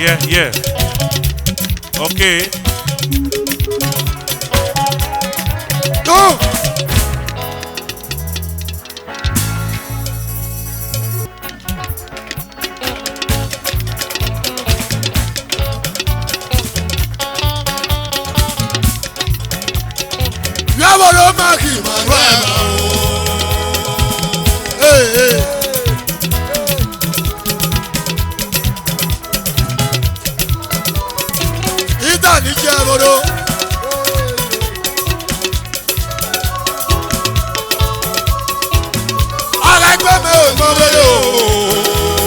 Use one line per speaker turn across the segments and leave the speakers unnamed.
Yeah. Okay.
Go. Yabolo maki Manuela. Hey. Ita ni jabolo. Alagbe me o mobelo.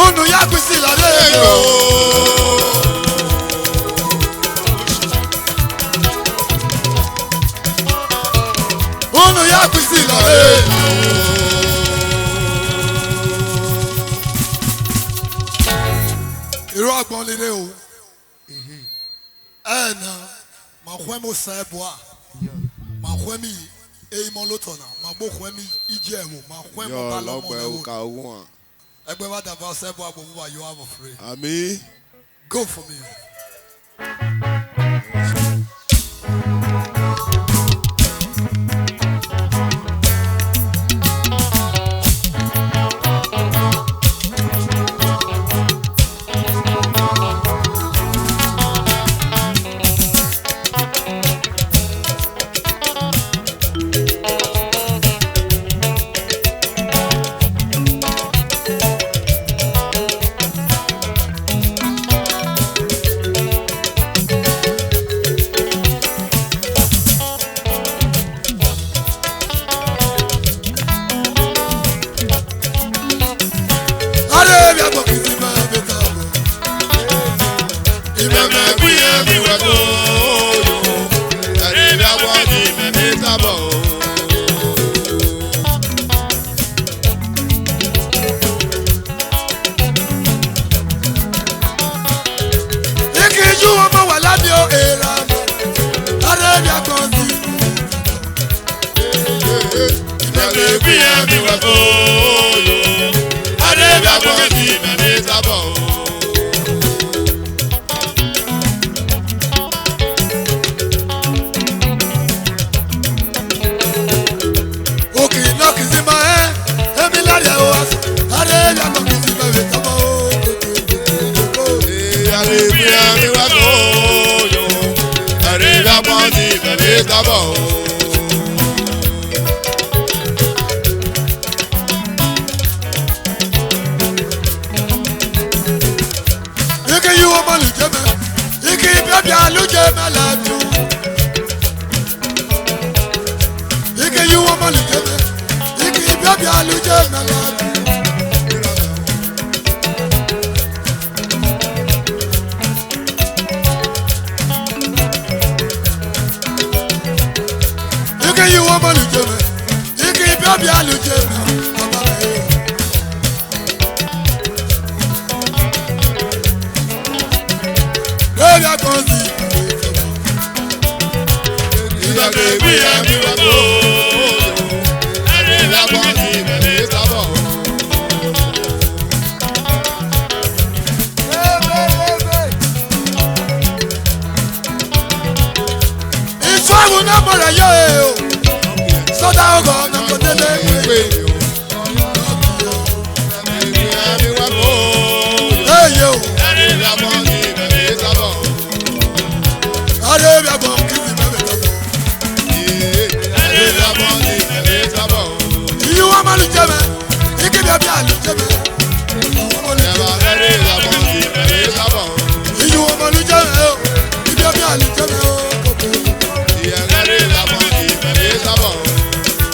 Unu ya kwisi la leo. Unu ya kwisi la leo. Irú àgbọn lílé o. Ẹ̀nà màá hwẹ́ mo sẹ́ bọ́ a. Màá hwẹ́ mi èyí mọ́ ló tọ̀nà. Màá gbó hwẹ́ mi ìjẹ́ ẹ̀wò. Màá hwẹ́ mo bá lọ́mọ ẹ̀wò. Ẹgbẹ́ bá dàbọ̀ ọ̀sẹ̀ bọ́ àgbò wúwa you have a free.
Àmín.
Go for me.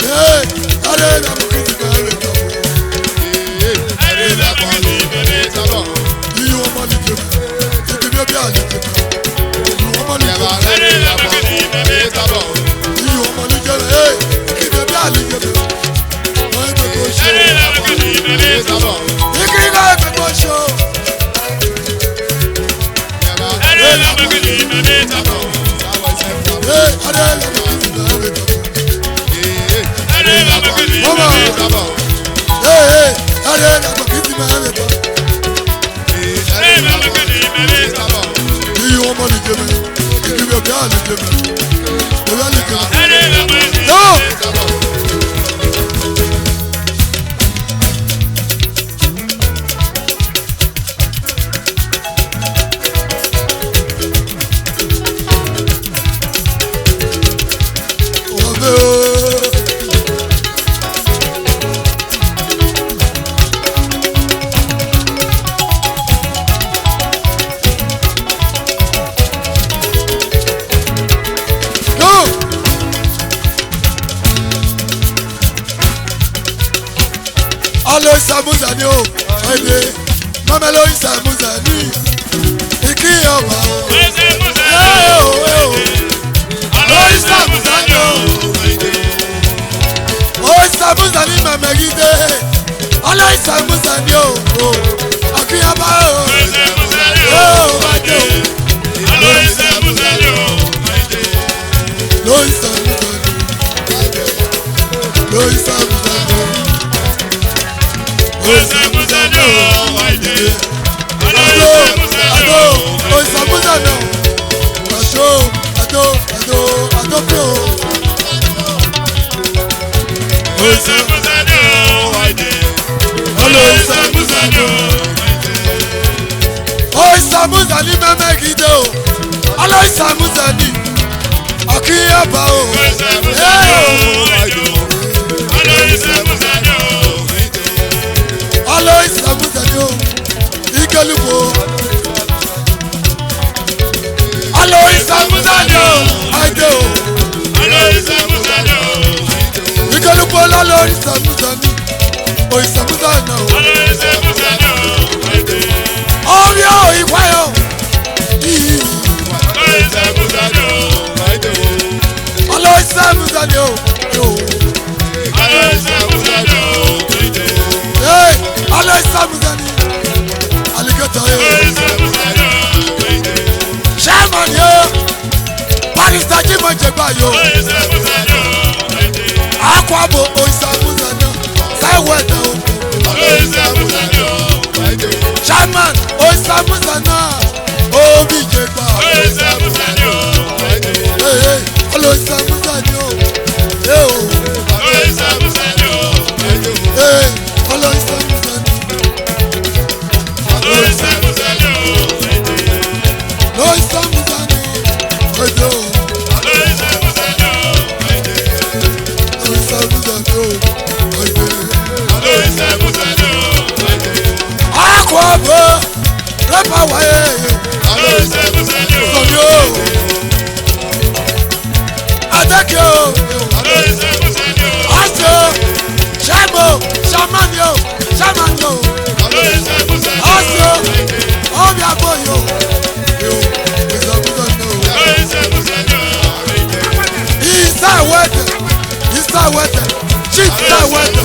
Hey, Samuzani o, ede, mama lo Samuzani, ikiyawa o, lo Samuzani o, Samuzani mama gide, lo Samuzani o, akiyaba o, lo Samuzani Samuzani mama gide o, alo Samuzani, akiyaba o, alo Samuzani o, ikelubo, alo Samuzani o, aide o, ikelubo lalo Samuzani, o Samuzani o. Orio iwayo, alo Samuzani o, hey, alo Samuzani, aligata yo, Sherman yo, Barrister Jimoh Jegba yo, Akwabo o Samuzani, Saiweta o, Sherman o Samuzani, Obi Jegba, hey, alo Samuzani o, hey, alo Samuzani, lo Samuzani o, Akwabo, repa waye, Sonyo, Adekyo, Asyo, Shamo, Shamanyo, Asyo, Obiaboyo, Isawete, Chief Isawete,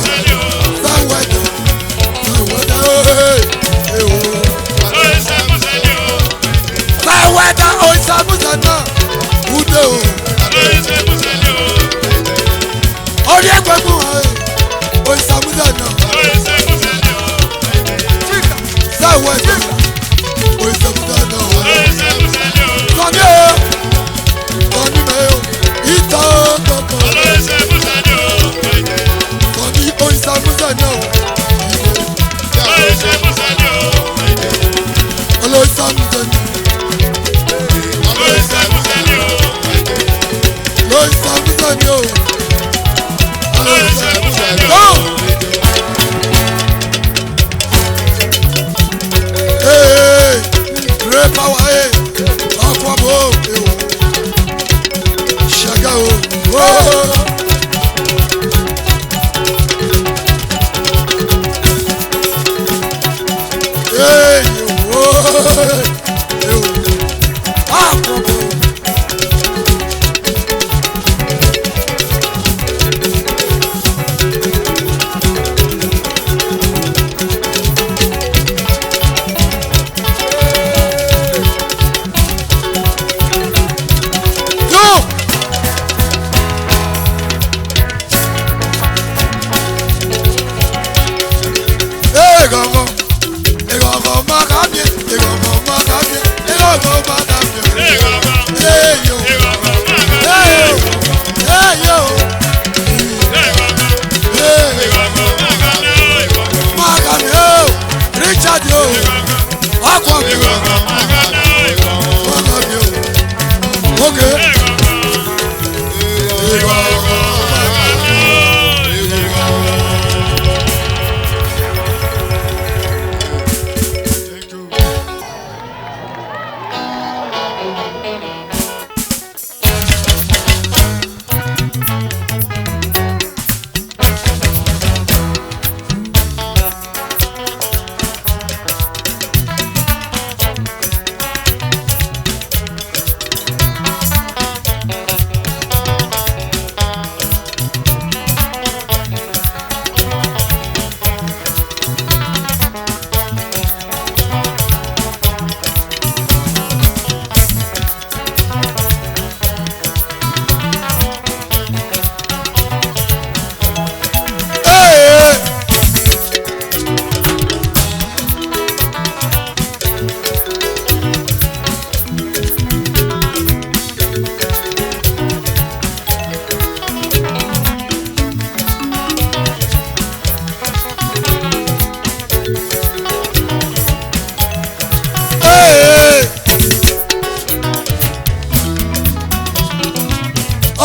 Saiweta o Samuzani, ude o, ori egbegun o Samuzani, Saiweta o Samuzani, Sani o, Sani me o, Ita koko, Sani o Samuzani o. Alo Samuzani, lo Samuzani o, alo Samuzani o, hey, repa waye, Akwabo o, Shaga o, hey,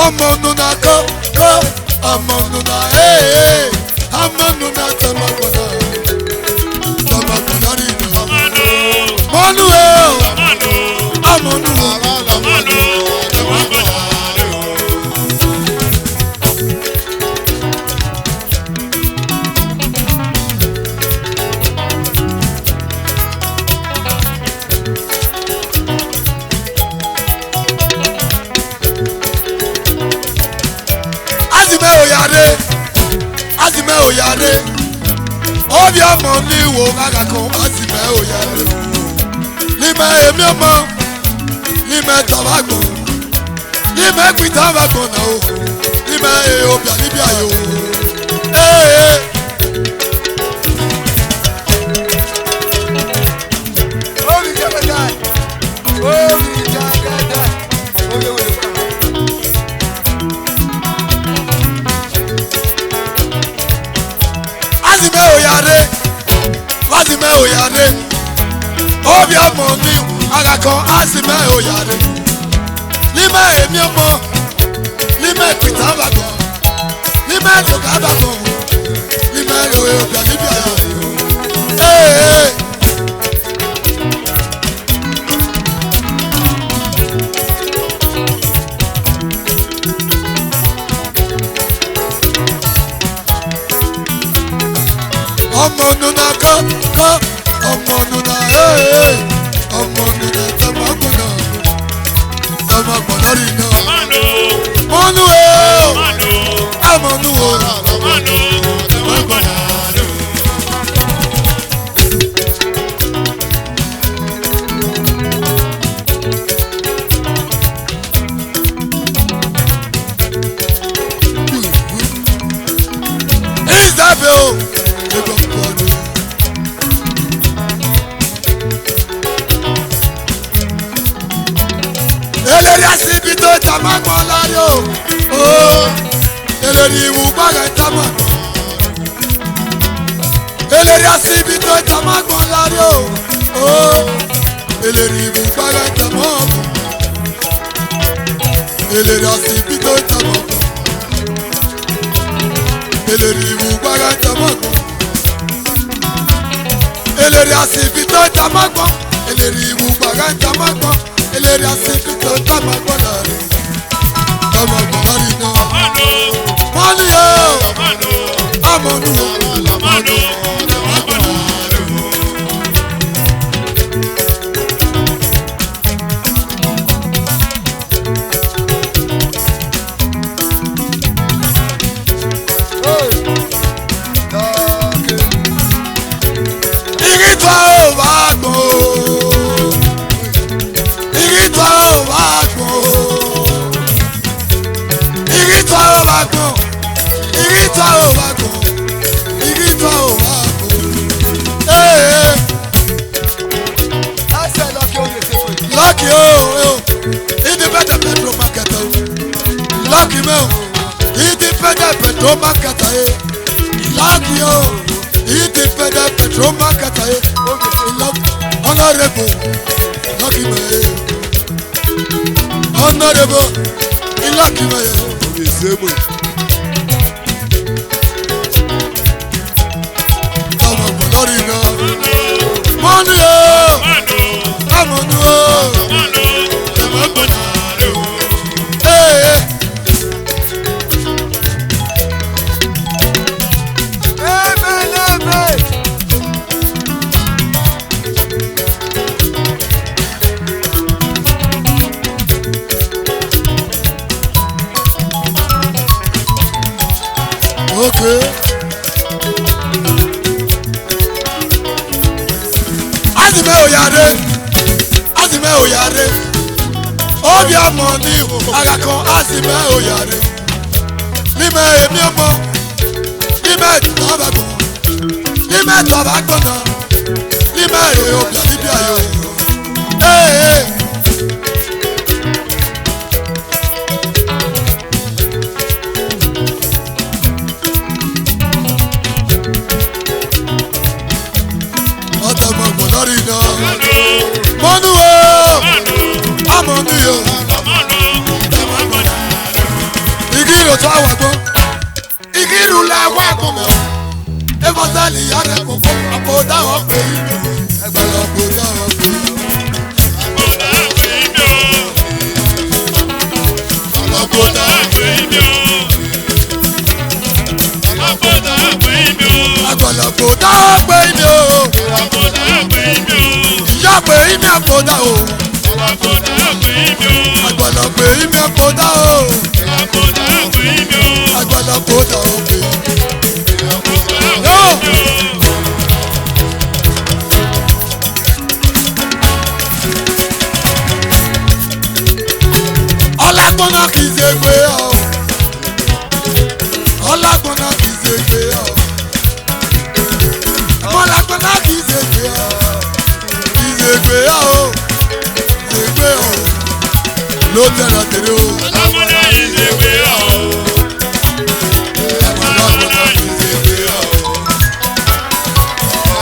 ọmọ nuna kọ́ ọmọ nuna ọmọ nuna tọmọgbọnà tọmọgbọnà rí iná. mọ́nú ọmọ nuna. Azime oyare obi ọmọ mi wo kaka kan azime oyare lime emi ọmọ lime tabagbọ lime pitabagbọ na o lime obia níbi ayo obi jẹgẹdẹ obi jẹgẹdẹ obi wele fún wa. Azime oyare obi ọmọ mi agakọ azime oyare lime emi ọmọ lime pita abagbọ lime toka abagbọ lime oye obia níbi ayọ ọmọ nuna kọ́ ọmọ nuna ọmọ nuna tọmọgbọnà tọmọgbọnà rí iná. mọ́nú àmọ́nú tọmọgbọnà rí. ìsàbẹ̀ o. Eleri asibi tó tamagbọ láyò eleri iwu gbàgà tamọ eleri asibi tó tamagbọ láyò eleri iwu gbàgà tamọ eleri asibi tó tamọ eleri iwu gbàgà tamọ eleri asibi tó tamagbọ eleri iwu gbàgà tamọ. Eleri asibi tó tamagbọ láyò tamagbọ láyò náà. mọ́nú amọ̀nù tamagbọ láyò. Ìrìtọ́ ò bá gbọ́. Ìrìtọ́ ò bá gbọ́. Ìrìtọ́ ò bá gbọ́. Ìrìtọ́ ò bá gbọ́. Ìrìtọ́ ò bá gbọ́. Lọ́kì o, independent petrol market o. Lọ́kì mẹ́ o, independent petrol market o. Lọ́kì o, independent petrol market o. Honorable, Lọ́kì mẹ́ o. Honorable, Lọ́kì mẹ́ o. Ọmọ gbọ́dọ̀ iná. Mọ́nú o, amọ̀nù o. Okay. Azime oyare, obi ọmọ ni agakọ azime oyare, lime emi ọmọ, lime tọbagbọ, lime tọbagbọna, lime obia níbi ayọ. Mọ́nú o, amọ̀nù o. yóò tó àwọn ẹ̀gbọ́n. Ìkírù lẹ́wọ́ ẹ̀gbọ́n mọ́. Efọ́sẹ́lì yára ẹ̀kọ́ fún àpò dáhùn pé ẹgbẹ́ lọ pé dáhùn pé. Àgbàlagbò dáhùn pé mi o. Ìyá pé mi àpòdà o. Àgbàlagbò mi àpòdà o. Àgbàlagbò dáhùn pé. Ọlágbọ́nà kì í ṣe gbé ọ. Ọlágbọ́nà kì í ṣe gbé ọ. Ọlágbọ́nà kì í ṣe gbé ọ. Kì í ṣe gbé ọ. Ṣe gbé ọ. Ló tẹ̀lé tẹ̀lé o.
Ọlágbọ́nà yìí ṣe gbé ọ.
Ọlágbọ́nà kì í ṣe gbé ọ.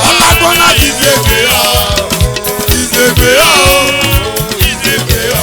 Ọlágbọ́nà kì í ṣe gbé ọ. Kì í ṣe gbé ọ. Kì í ṣe gbé ọ.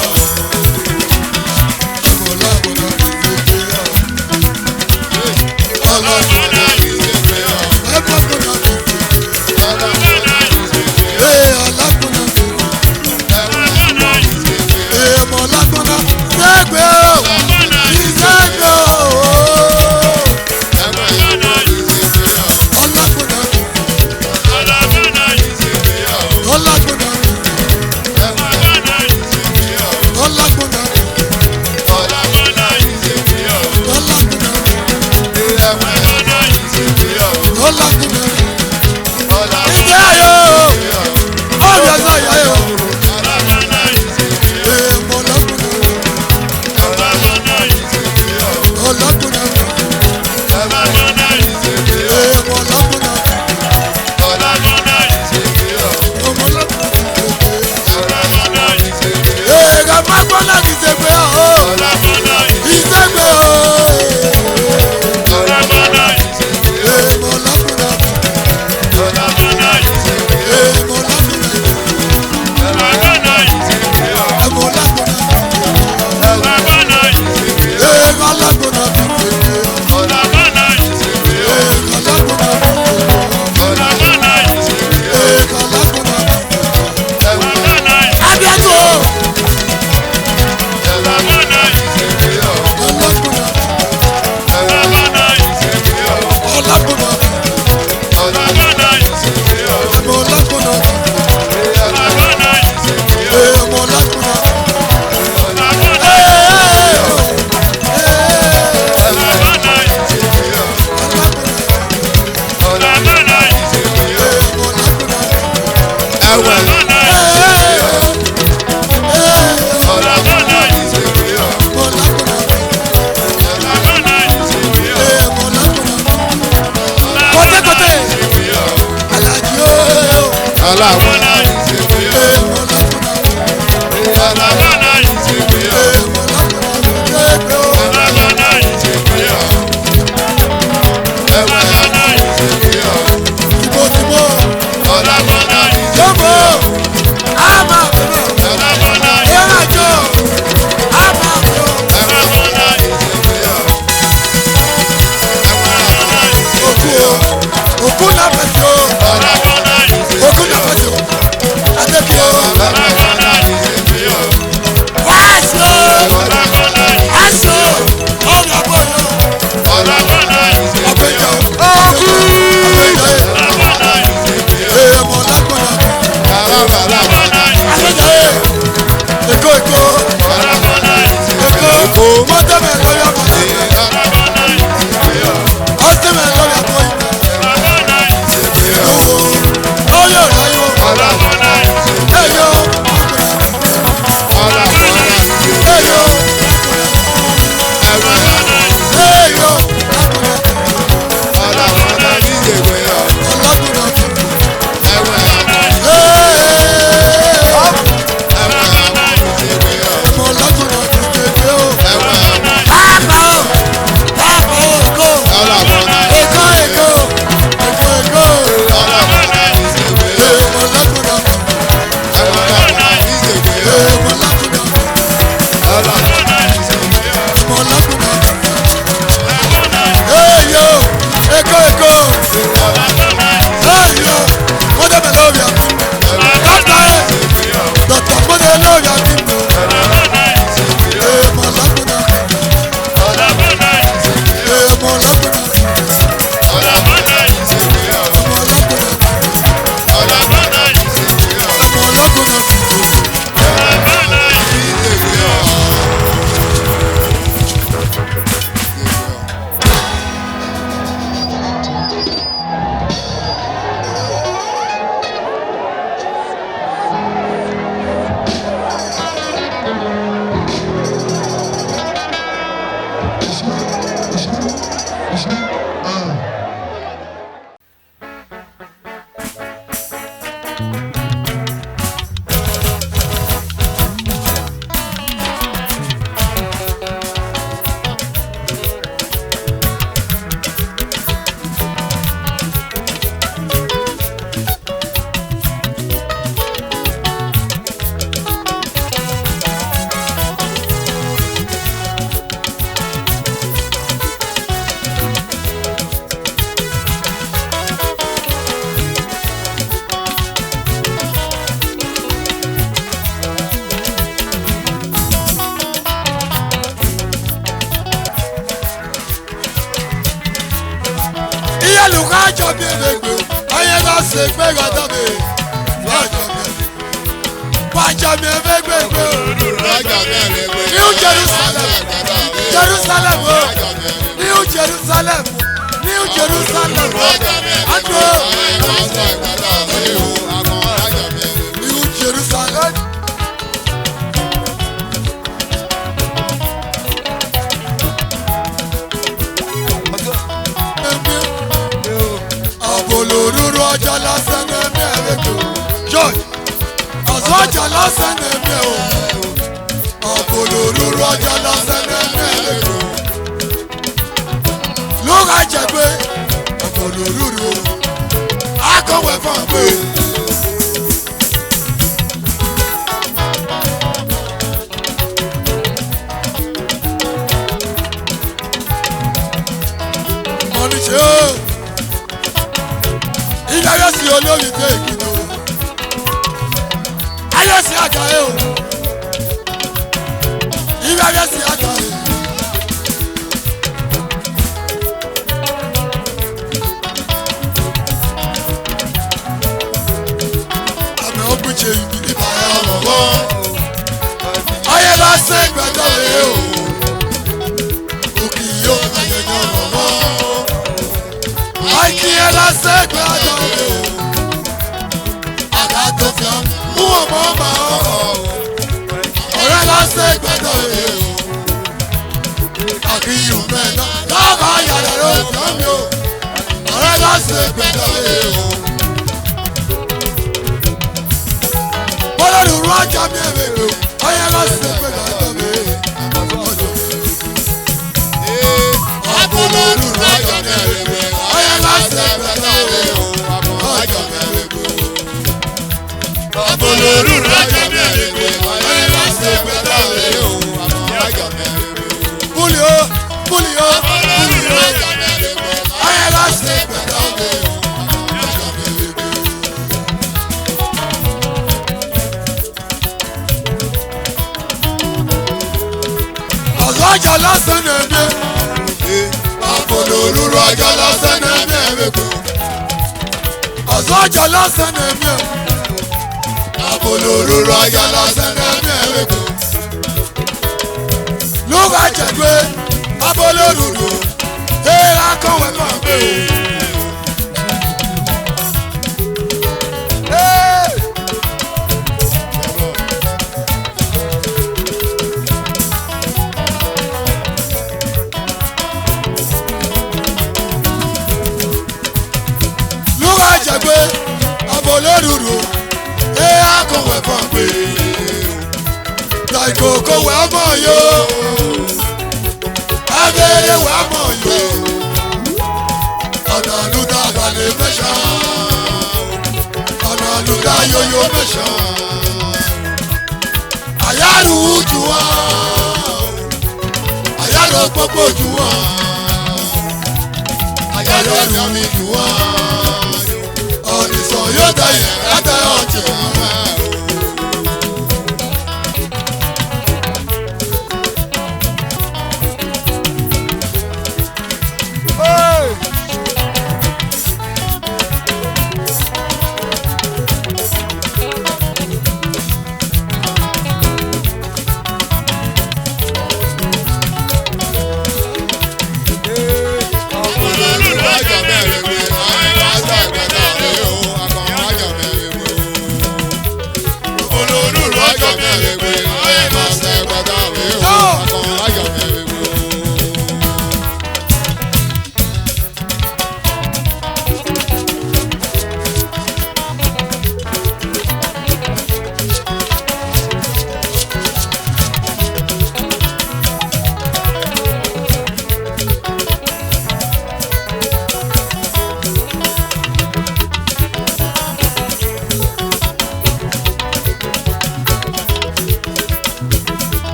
Okuna Fajo.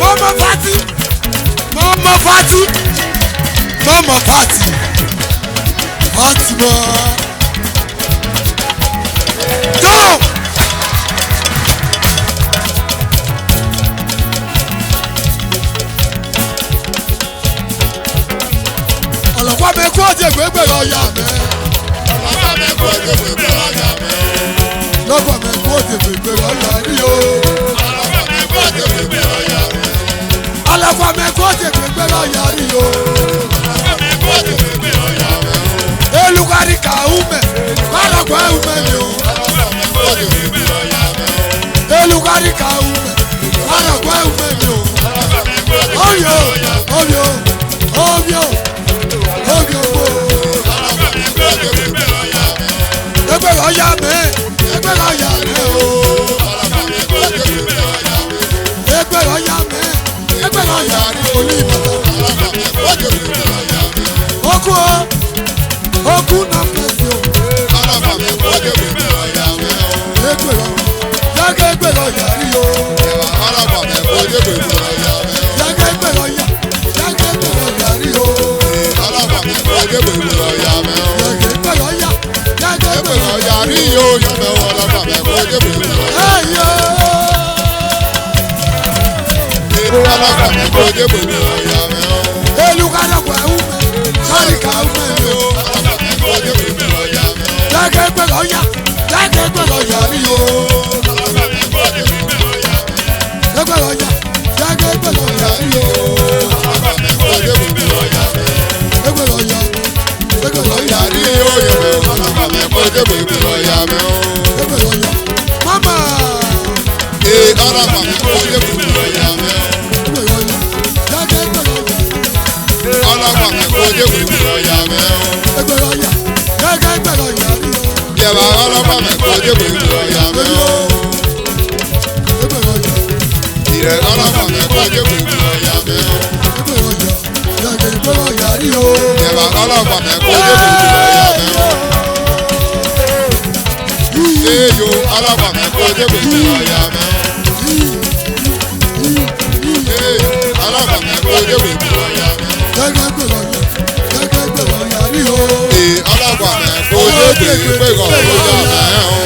Mama Fati. Mama Fati. Mama Fati. Fatima. Go. Ọlọ́pàá mi kú ọ̀jẹ̀ gbégbé lọ́ọ̀yà mi.
Ọlọ́pàá mi kú ọ̀jẹ̀ gbégbé lọ́ọ̀yà mi.
Lọ́pàá mi kú ọ̀jẹ̀ gbégbé lọ́ọ̀yà rí o.
Ọlọ́pàá mi kú ọ̀jẹ̀ gbégbé lọ́ọ̀yà mi.
Ọlọ́pàá mi kú ọ̀jẹ̀ gbégbé lọ́ọ̀yà rí o.
Ọlọ́pàá mi kú ọ̀jẹ̀ gbégbé lọ́ọ̀yà mi.
Elugari ka ume, kọ́lọ́pàá ume mi o.
Ọlọ́pàá mi kú ọ̀jẹ̀ gbégbé lọ́ọ̀yà mi.
Elugari ka ume, kọ́lọ́pàá ume mi o.
Ọlọ́pàá mi kú ọ̀jẹ̀ gbégbé
Oyo,
lọ́ọ̀yà mi.
oyo, oyo, oyo bo.
Ọlọ́pàá mi kú ọ̀jẹ̀ gbégbé lọ́ọ̀yà mi.
Ẹgbẹ́ lọ́ọ̀yà mi, ẹgbẹ́ lọ́ọ̀yà mi o.
Ọlọ́pàá mi kú ọ̀jẹ̀ gbégbé lọ́ọ̀yà mi.
Ẹgbẹ́ lọ́ọ̀yà mi, ẹgbẹ́ lọ́ọ̀yà mi olú Ìbàdàn.
Ọlọ́pàá mi kú ọ̀jẹ̀ gbégbé lọ́ọ̀yà mi.
Oku o, oku na fẹsí o.
Ọlọ́pàá mi kú ọ̀jẹ̀ gbégbé lọ́ọ̀yà mi.
Ẹgbẹ́ lọ́ọ̀yà, yàgẹ́ ẹgbẹ́ lọ́ọ̀yà rí o.
Ọlọ́pàá mi kú ọ̀jẹ̀ gbégbé lọ́ọ̀yà mi.
Yàgẹ́ ẹgbẹ́ lọ́ọ̀yà, yàgẹ́ ẹgbẹ́ lọ́ọ̀yà rí o.
Ọlọ́pàá mi kú ọ̀jẹ̀ gbégbé lọ́ọ̀yà mi.
Yàgẹ́ ẹgbẹ́ lọ́ọ̀yà, yàgẹ́ ẹgbẹ́ lọ́ọ̀yà
Lọ́ọ̀yà rí yóò yọ̀ mẹ́ wọ́n ọlọ́pàá mi kú ọ̀jẹ̀ gbégbé lọ́ọ̀yà mi.
ẹ̀yọ́.
Ọlọ́pàá mi kú ọ̀jẹ̀ gbégbé lọ́ọ̀yà mi.
Elugara kwa ume, sari ka ume mi o.
Ọlọ́pàá mi kú ọ̀jẹ̀ gbégbé lọ́ọ̀yà mi.
Yàgẹ́ ẹgbẹ́ lọ́ọ̀yà, yàgẹ́ ẹgbẹ́ lọ́ọ̀yà rí o.
Ọlọ́pàá mi kú ọ̀jẹ̀ gbégbé lọ́ọ̀yà mi.
Ẹgbẹ́ lọ́ọ̀yà, yàgẹ́ ẹgbẹ́ lọ́ọ̀yà rí o.
Ọlọ́pàá mi kú ọ̀jẹ̀ gbégbé lọ́ọ̀yà mi.
Ẹgbẹ́ lọ́ọ̀yà, ẹgbẹ́ lọ́ọ̀yà
Lọ́ọ̀yà rí yóò yọ̀ mẹ́ wọ́n ọlọ́pàá mi kú ọ̀jẹ̀ gbégbé lọ́ọ̀yà mi.
ẹgbẹ́ lọ́ọ̀yà. Mama,
Ọlọ́pàá mi kú ọ̀jẹ̀ gbégbé lọ́ọ̀yà mi.
ẹgbẹ́ lọ́ọ̀yà, yàgẹ́ ẹgbẹ́ lọ́ọ̀yà.
Ọlọ́pàá mi kú ọ̀jẹ̀ gbégbé lọ́ọ̀yà mi.
Ẹgbẹ́ lọ́ọ̀yà, yàgẹ́ ẹgbẹ́ lọ́ọ̀yà rí o.
Yẹ̀bà ọlọ́pàá mi kú ọ̀jẹ̀ gbégbé lọ́ọ̀yà mi.
Ẹgbẹ́ lọ́ọ̀yà,
Ìrẹ̀ ọlọ́pàá mi kú ọ̀jẹ̀ gbégbé lọ́ọ̀yà mi.
ẹgbẹ́ lọ́ọ̀yà, yàgẹ́ ẹgbẹ́ lọ́ọ̀yà rí o.
Yẹ̀bà ọlọ́pàá mi kú ọ̀jẹ̀ gbégbé lọ́ọ̀yà mi. Eyo ọlọ́pàá mi kú ọ̀jẹ̀ gbégbé lọ́ọ̀yà mi. Eyo ọlọ́pàá mi kú ọ̀jẹ̀ gbégbé lọ́ọ̀yà mi.
Yàgẹ́ ẹgbẹ́ lọ́ọ̀yà, yàgẹ́ ẹgbẹ́ lọ́ọ̀yà rí o.
Ọlọ́pàá mi kú ọ̀jẹ̀ gbégbé lọ́ọ̀yà mi.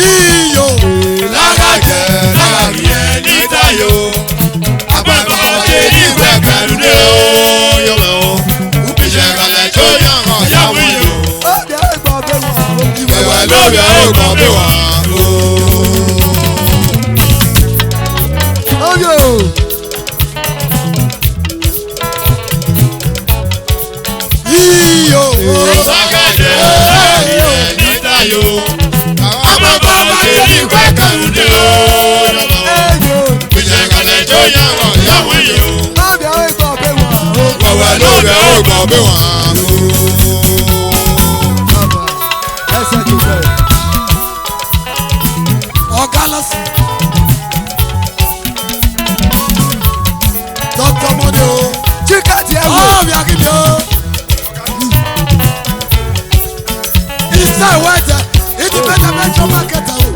Iyo,
Lágàjẹ́ lágàrí ẹ̀ níta yo. Àgbàgbọ́ ṣe ní ìwé kẹrùndé o. Yọ̀mẹ̀ o. Ìṣẹ̀ kalẹ̀ tó yàn kàn yàwó yìí o. Ìwẹ̀wẹ̀ lórí ẹ̀ ó gbọ́n bí wọ́n o.
iyo,
Lágàjẹ́ lágàrí ẹ̀ níta yo. Àgbàgbọ́ ṣe ní ìwé kẹrùndé o. Yọ̀mẹ̀ o. Ìṣẹ̀ kalẹ̀ tó yàn kàn yàwó yìí o. Ìwẹ̀wẹ̀ lórí ẹ̀ ó gbọ́n bí wọ́n o.
Ọ̀gálàsì. Dr. Mode o. Ọ̀rẹ́ akíbi o. Iṣẹ́ ìwẹ́jẹ, ìdìbẹ́jẹ mẹ́jọ mákẹ́tà o.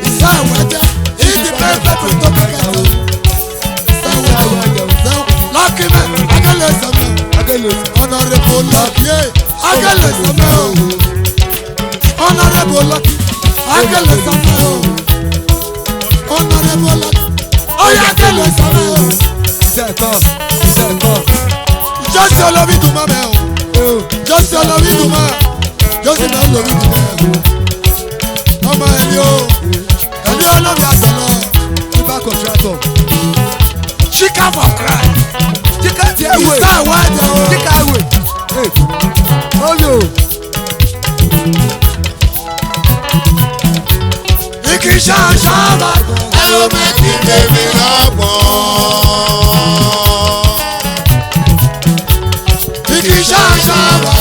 Iṣẹ́ ìwẹ́jẹ, ìdìbẹ́jẹ mẹ́jọ mákẹ́tà o. Iṣẹ́ ìwẹ́jẹ, lọ́kìmẹ̀, akẹ́lẹ̀ sẹ́mẹ̀. Honorable Lucky, akẹ́lẹ̀ sẹ́mẹ̀ o. Honorable Lucky, akẹ́lẹ̀ sẹ́mẹ̀ o. Honorable Lucky, ọ̀yà akẹ́lẹ̀ sẹ́mẹ̀ o. Jọ́sí olórí dùn mọ́ mẹ́ o. Jọ́sí olórí dùn mọ́. Jọ́sí náà lórí dùn mọ́. Ọmọ ẹni o. Ẹni olórí àtọ̀lọ́. Chicken for cry.
Chicken ti ewe.
Isa wade o.
Chicken ewe. Oyo.
Iki ṣaṣaba.
Ẹ̀rọ mẹ́tì bèbí lọ́pọ̀.
Iki ṣaṣaba.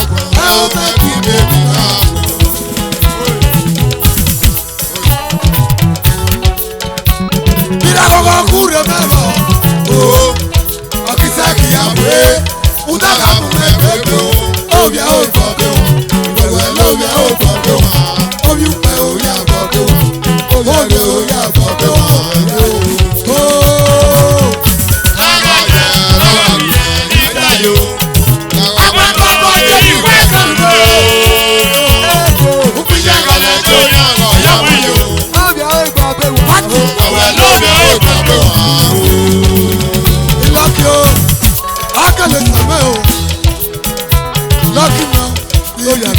Ẹ̀rọ mẹ́tì bèbí lọ́pọ̀.
Bíra kọ̀kọ́ kúrò mẹ́rọ. Ọ̀kísẹ́ kìyàwó. Udaka kún ẹgbẹ́ o. Obi ẹ̀ ò gbọ́ bí wọn. Ìwẹ̀wẹ̀ lóbi ẹ̀ ò gbọ́ bí wọn. Obi pẹ̀ orí àgbọ̀ bí wọn. Obi ẹ̀ orí àgbọ̀ bí wọn.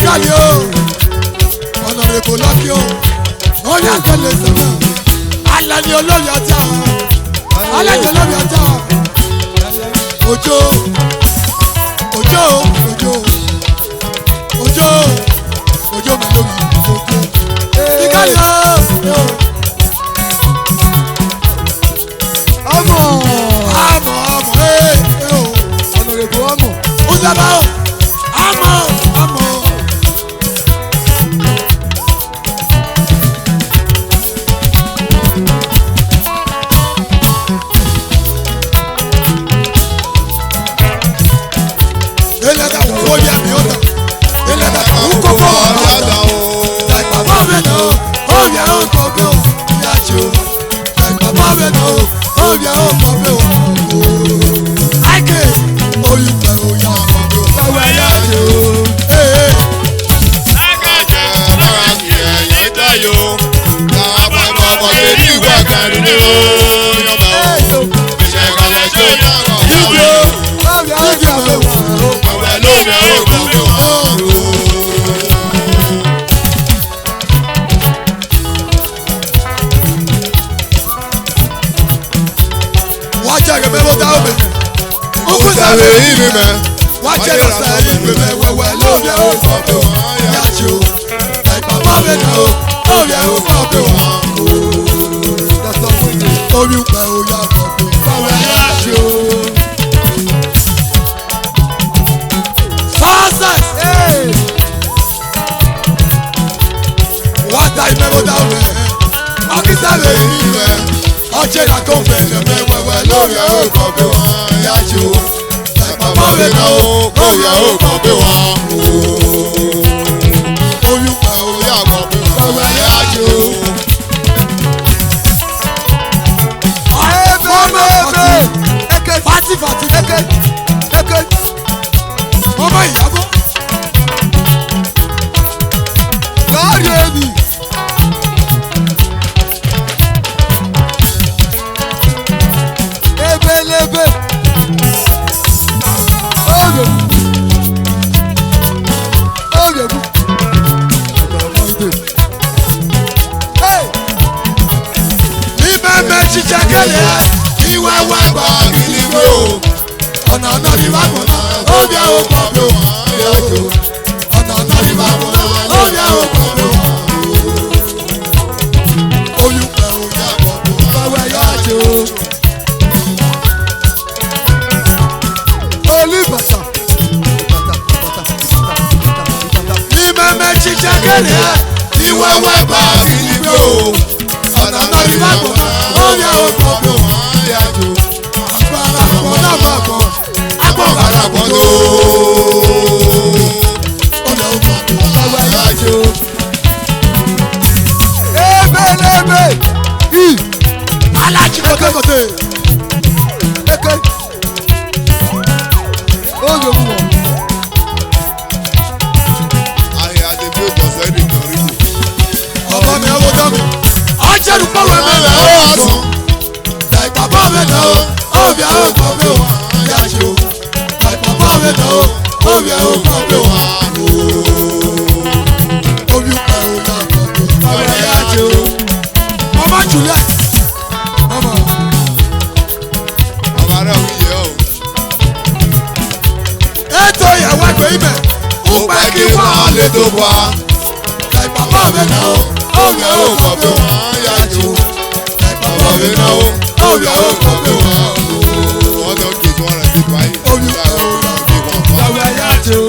Jáde o, ọ̀nàrẹ́bù lọ́kì o, ó yà tẹ̀lé sẹ́fẹ̀. Alẹ́ ni olóyè ọjà, alẹ́ ni olóyè ọjà. Òjò, òjò, òjò, òjò, òjò mẹ́lòmí, òjò. Ìkàlẹ̀ o.
Ọmọ.
Àmọ̀ àmọ̀ ee o.
Ọ̀nàrẹ́bù ọmọ.
Ó dábàá o. Àmọ̀ àmọ̀. Wá jẹ́ lọ́sẹ̀ ìgbè mẹ́ wẹ́wẹ́ lórí ẹ̀ ó gbọ́ pé wọ́n yá jù ú. Bàbá mi nà ó, lórí ẹ̀ ó gbọ́ pé wọ́n kú. Orí pẹ̀ ó yá gbọ́ pé wọ́n yá jù ú. Success! Wá ta ìmẹ́wò dáwọ̀ ẹ̀, ọ̀kísà lè rí rẹ̀. Ọjọ́ ìyàgò fẹ̀lẹ̀ mẹ́ wẹ́wẹ́ lórí ẹ̀ ó gbọ́ pé wọ́n yá jù ú. Bàbá mi náà ó kóyè ó kàn bí wọn. Oyún pa orí àgbọ̀ bí wọn. Bàbá yá jù. Fati fati eke. Ọmọ ìyàbọ̀. Káàrí ẹni.
Ebelebe.
Jíjẹ kẹlẹ ìwà wà gbà kìlìgbò ọ̀nà ọ̀nà ìwà mọ̀nà omi àwọn kan bí wọ́n yà jò ọ̀nà ọ̀nà ìwà mọ̀nà omi àwọn kan bí wọ́n oyún pẹ̀ omi àgbọ̀ bí wọ́n wẹ̀ yà jò.
Olùbàtà.
Ní mẹ́mẹ́ jíjẹ kẹlẹ ìwà wà gbà kìlìgbò ọ̀nà ọ̀nà ìwà mọ̀nà omi àwọn kan bí wọ́n yà jò agbára kan náà bá kan agbára kan tó. Ọ̀nà ọ̀gbọ̀n kan wẹ̀ yà jò.
Ebelebe.
Alájí kọ́tẹ́kọ́tẹ́.
Eke. Oyo mu wọn.
Ayé àdébí òjò sẹ́ni kan rí wò.
Ọba mi ọwọ́ tán mi. Ọjọ́rú pọ̀wé mi rẹ̀ ó ọ̀sán. Bàbá mi náà ó, òbí àwọn ọ̀gbọ̀n mi wà yá jù. Bàbá mi náà ó, òbí àwọn ọ̀gbọ̀n mi wà. Omi pa òun náà kọ̀ pé bàbá yá jù. Mama Juliet. Mama.
tó wá.
Bàbá mi náà ó yẹ ó kọ́ pé wọ́n yá jù.
Bàbá mi náà ó yẹ ó kọ́ pé wọ́n. Wọ́n tó kì í tí wọ́n rẹ̀ bí báyìí.
Bàbá yá jù.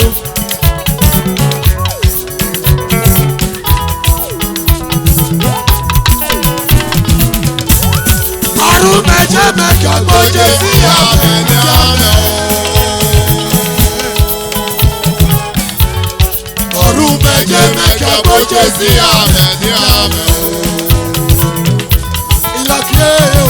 Ọdún méje mẹ́jọ gbòjè sí àmẹ́ ní àmẹ́ o. Ọdún méje mẹ́jọ gbòjè sí àmẹ́ ní àmẹ́ o. Ìlàkíyè o.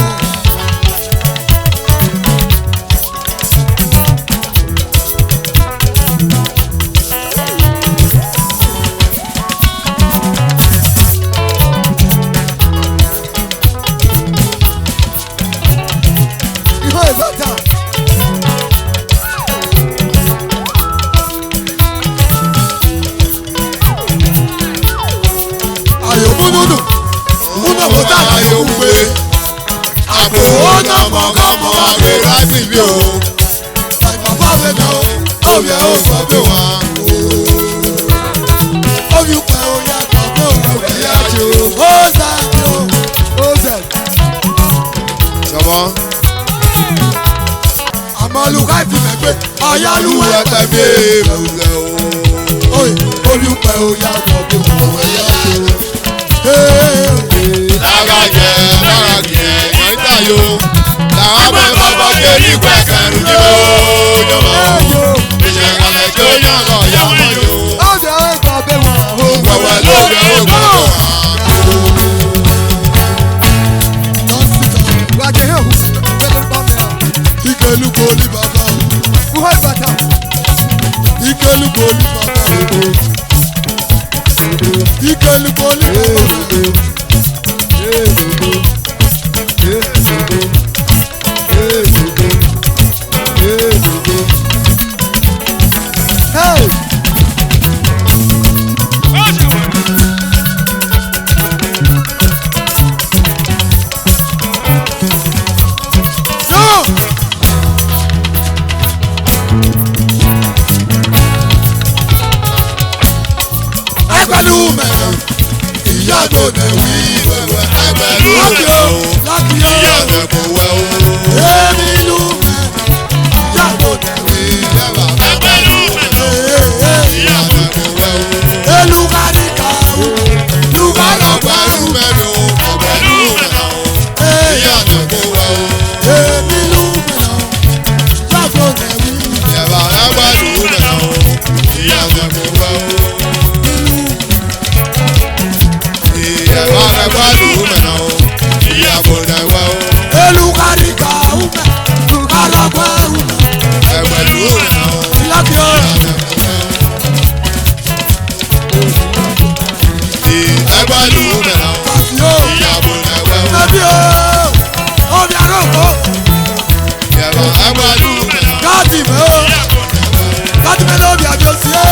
Àpòwọ́nàmọ̀kọ́mọ́ àgbè láti bí o.
Bàbá mi náà ó yẹ ó sọ pé wọ́n. Ó fi pẹ́ oyè àkọ́kọ́ òkè yá jù. Ó sàdé o. Ó sẹ̀.
Sọmọ.
Àmọ́ olùkọ́ ìfìmẹ̀ pé ọ̀yálùwẹ̀
Olúwẹ̀tẹ̀ bí èèmùsẹ̀ o.
ó fi pẹ́ oyè àkọ́kọ́ òkè yá jù.
Lágàjẹ́ lágàjẹ́ wọ́n dà yó. Làwọn ọmọ bàbá kéré pẹ̀kẹ́rù ní o. Ìṣẹ̀kalẹ̀ tó yàgò yàmọ̀ yó.
Ó jẹ́ ẹ̀kọ́ bẹ́ẹ̀ wọ́n.
Wẹ̀wẹ̀ lóde ó gbọ́dọ̀ wá.
Wàjẹ́ yóò hù.
Ìkẹlùkọ ní bàbá o.
Wúhọ́ ìbàdà.
Ìkẹlùkọ ní bàbá o. Ìkẹlùkọ ní bàbá o.
Hey!
Go! Ẹgbẹ́lú mẹ́rin, ìyá tó dẹ̀ wí wẹ́wẹ́.
Ẹgbẹ̀rún
Láti
rẹ̀
o,
o.
láti
Ìyá
o.
rẹ̀ kò wẹ̀ o.
Èmi lù mẹ́rin, ìyá tó dẹ̀ wí.
Ìjọba ẹgbẹ̀rún rẹ̀ o. Ìyá rẹ̀ kò wẹ̀ o.
Elugari kawu, lugari
Ẹgbẹ̀rún
ọgbẹ́rún.
mẹ́rin o. Ẹgbẹ̀rún rẹ̀ o. Ìyá rẹ̀ kò wẹ̀ o.
Èmi lù mẹ́rin, ìyá tó dẹ̀ wí.
Ìjọba ẹgbẹ̀rún rẹ̀ o. Ìyá rẹ̀ kò wẹ̀ o. Ìjọba ẹgbẹ̀rún rẹ̀ o. Ìyá kò dẹ̀ wẹ̀ o.
Elugari kawu mẹ́, lugari ọgbẹ́rún.
Ẹgbẹ̀rún rẹ̀ o.
Láti o.
Ẹgbẹ̀rún rẹ̀ o.
Láti o.
Ìyá kò dẹ̀ wẹ̀ o.
Ẹbí o, omi àròkọ,
Ìjọba ẹgbẹ̀rún rẹ̀ o.
káàdì mẹ́ o, káàdì mẹ́ lóbi àbí o sí ẹ̀.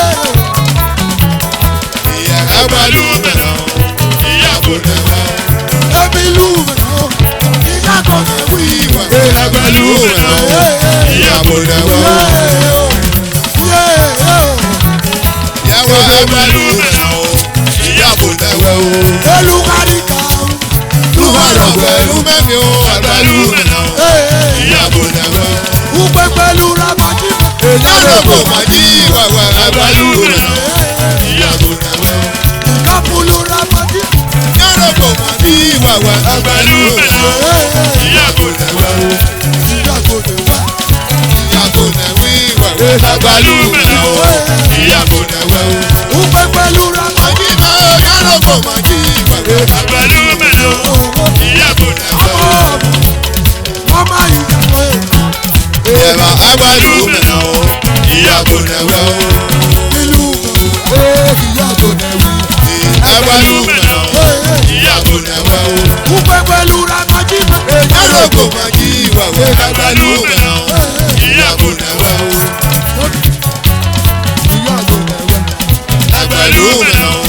Ìyá ẹgbẹ̀rún rẹ̀ o. Ìyá kò dẹ̀ wẹ̀ o.
Èmi lù mẹ́rin, ìyá tó dẹ̀ wí.
Ẹgbẹ̀rún rẹ̀ o. Ìyá kò dẹ̀ wẹ̀ o. Yàwó ẹgbẹ̀rún rẹ̀ o. Ìyá kò dẹ̀ wẹ̀ o.
Elugari kawu, lugari
Ẹgbẹ̀rún
ọgbẹ́rún.
mẹ́rin o. Ẹgbẹ̀rún rẹ̀ o. Ìyá kò dẹ̀ wẹ̀ o.
Wúpẹ́ pẹ̀lú Ramadi.
Yàrá kò má jí wẹ̀wẹ̀ ẹgbẹ̀rún rẹ̀ o. Ìyá kò dẹ̀ wẹ̀ o.
Kápúlù Ramadi.
Yàrá kò má jí wẹ̀wẹ̀ ẹgbẹ̀rún rẹ̀ o. Ìyá kò dẹ̀ wẹ̀ o.
Ìyá tó dẹ̀ wá.
Ìyá kò dẹ̀ wí wẹ̀wẹ̀ ẹgbẹ̀rún rẹ̀ o. Ìyá kò dẹ̀ wẹ̀ o.
Wúpẹ́ pẹ̀lú Ramadi.
Àjíbá yàrá kò má jí wẹ̀wẹ̀ ẹgbẹ̀rún rẹ̀ o. Ìyá kò dẹ̀ wẹ̀ o.
Wọ́n máa yí ìyàwó ẹ̀.
Ẹ̀bà ẹgbẹ̀rún rẹ̀ o. Ìyá kò dẹ̀ wẹ̀ o.
Ìlú ìyá tó dẹ̀ wí.
Ẹgbẹ̀rún rẹ̀ o. Ìyá kò dẹ̀ wẹ̀ o.
Wúpẹ́ pẹ̀lú Ramadi.
Yàrá kò má jí wẹ̀wẹ̀ ẹgbẹ̀rún rẹ̀ o. Ìyá kò dẹ̀ wẹ̀ o.
Ìyá tó dẹ̀ wẹ̀.
Ẹgbẹ̀rún rẹ̀ o.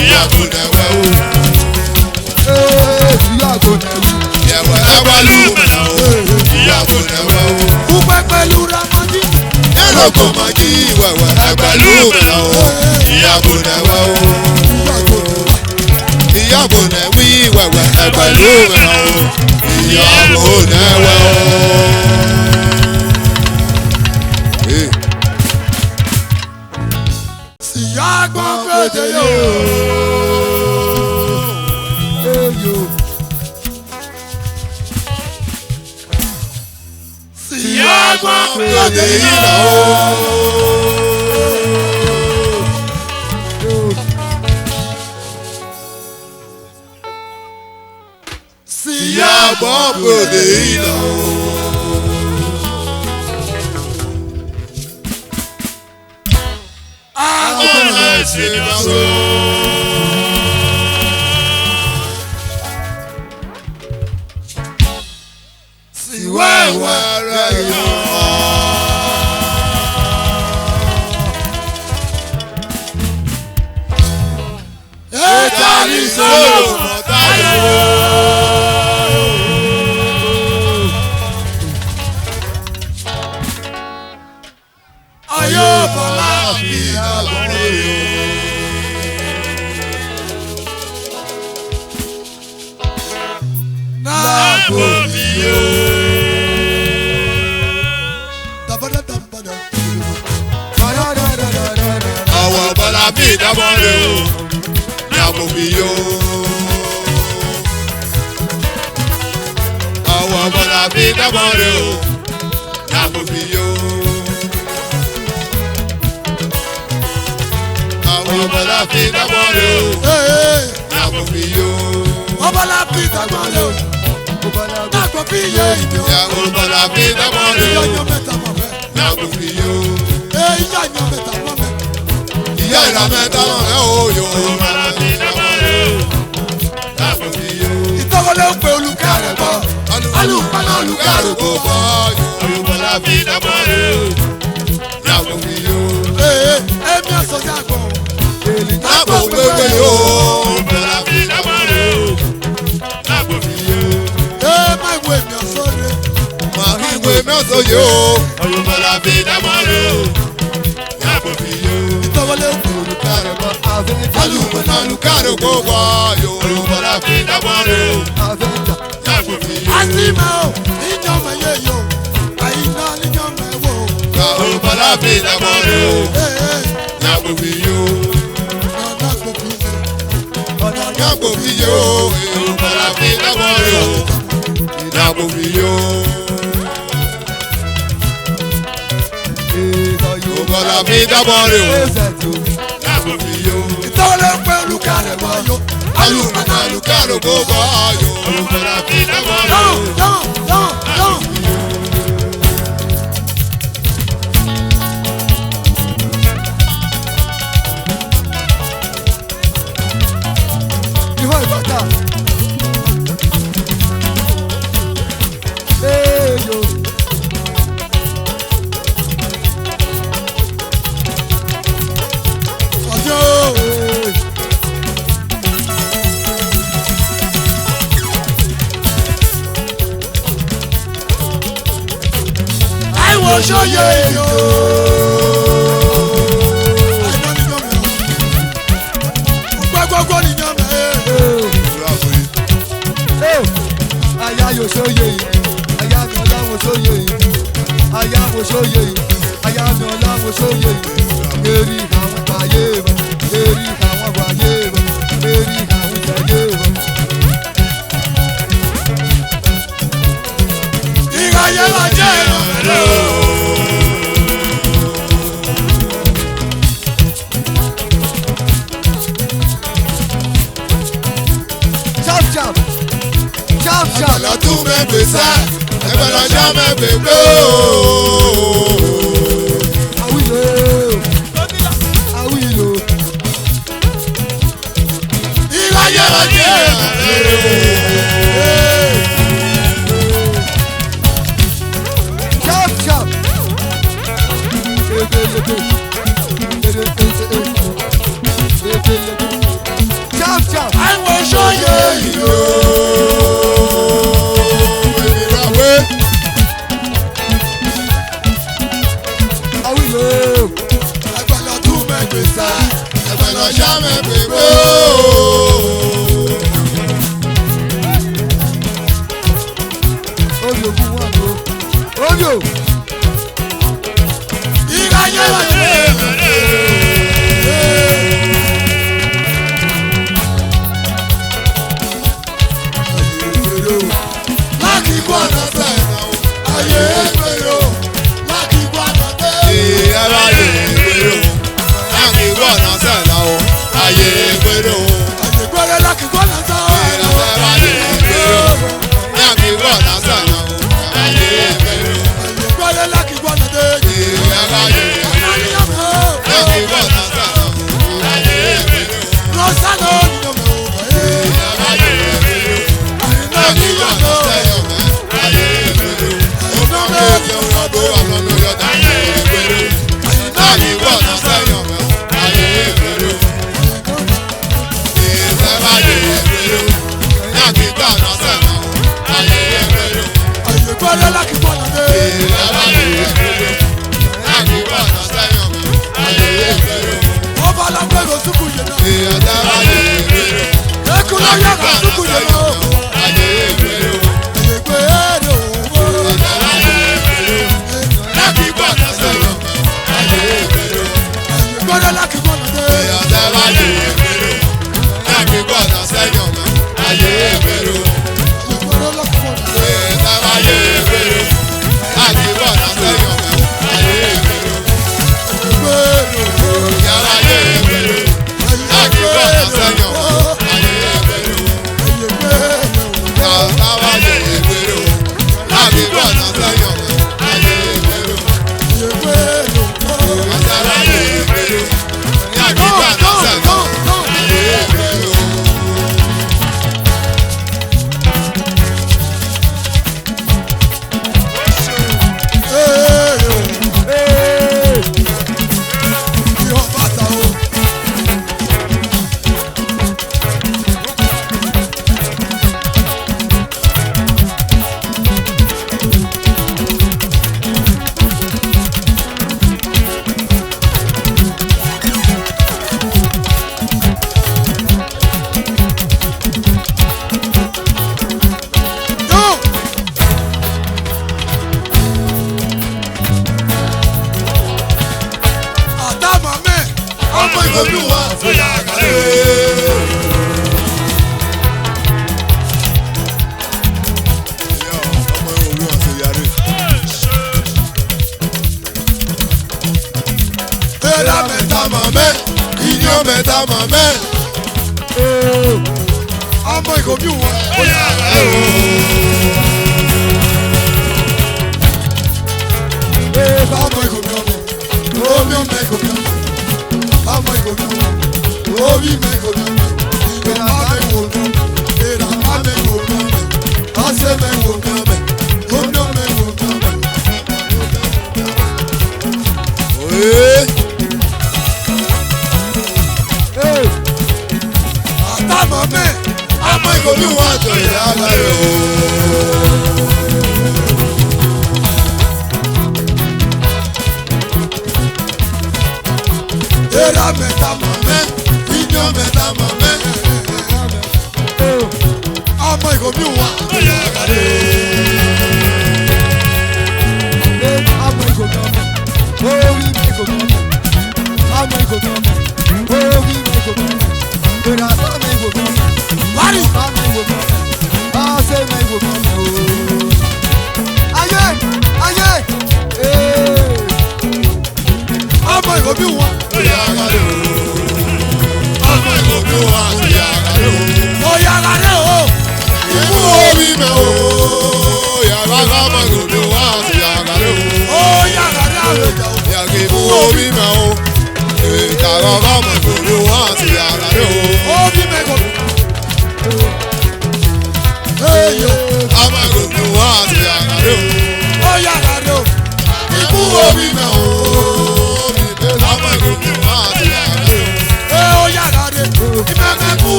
Ìyá kò dẹ̀ wẹ̀ o.
Ìyá tó dẹ̀ wí.
Yẹ̀wẹ̀ ẹgbẹ̀rún rẹ̀ o. Ìyá kò dẹ̀ wẹ̀ o.
Wúpẹ́ pẹ̀lú Ramadi.
lóko mọ́ jí wẹ̀wẹ̀ ẹgbẹ̀lú mìíràn o ìyàbò nẹ̀wẹ̀ o ìyàbò nẹ̀wí wẹ̀wẹ̀ ẹgbẹ̀lú mìíràn o ìyàbò nẹ̀wẹ̀ o.
Ìyá gbọ́n pété yóò. Ìyá gbọ́n pété yóò. Ìyá gbọ́n pété yóò.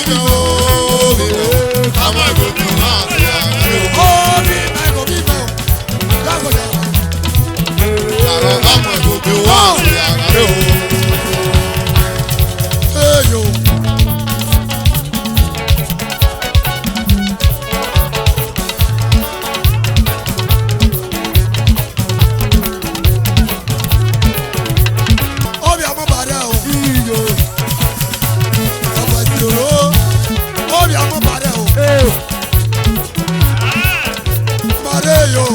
bí o. Ọmọ ìgbòkè wá sí àgbàdo.
Ó bí bẹ́ẹ̀ kò bí bẹ́ẹ̀ o. Lágbọ̀dọ̀.
Ọmọ ìgbòkè wá sí àgbàdo.
Eyo. Obi àmọ́ bàrẹ̀ o.
Iyo.
Ọ̀pọ̀ ìṣòro. Obi àmọ́ bàrẹ̀ o. Bàrẹ̀ yo.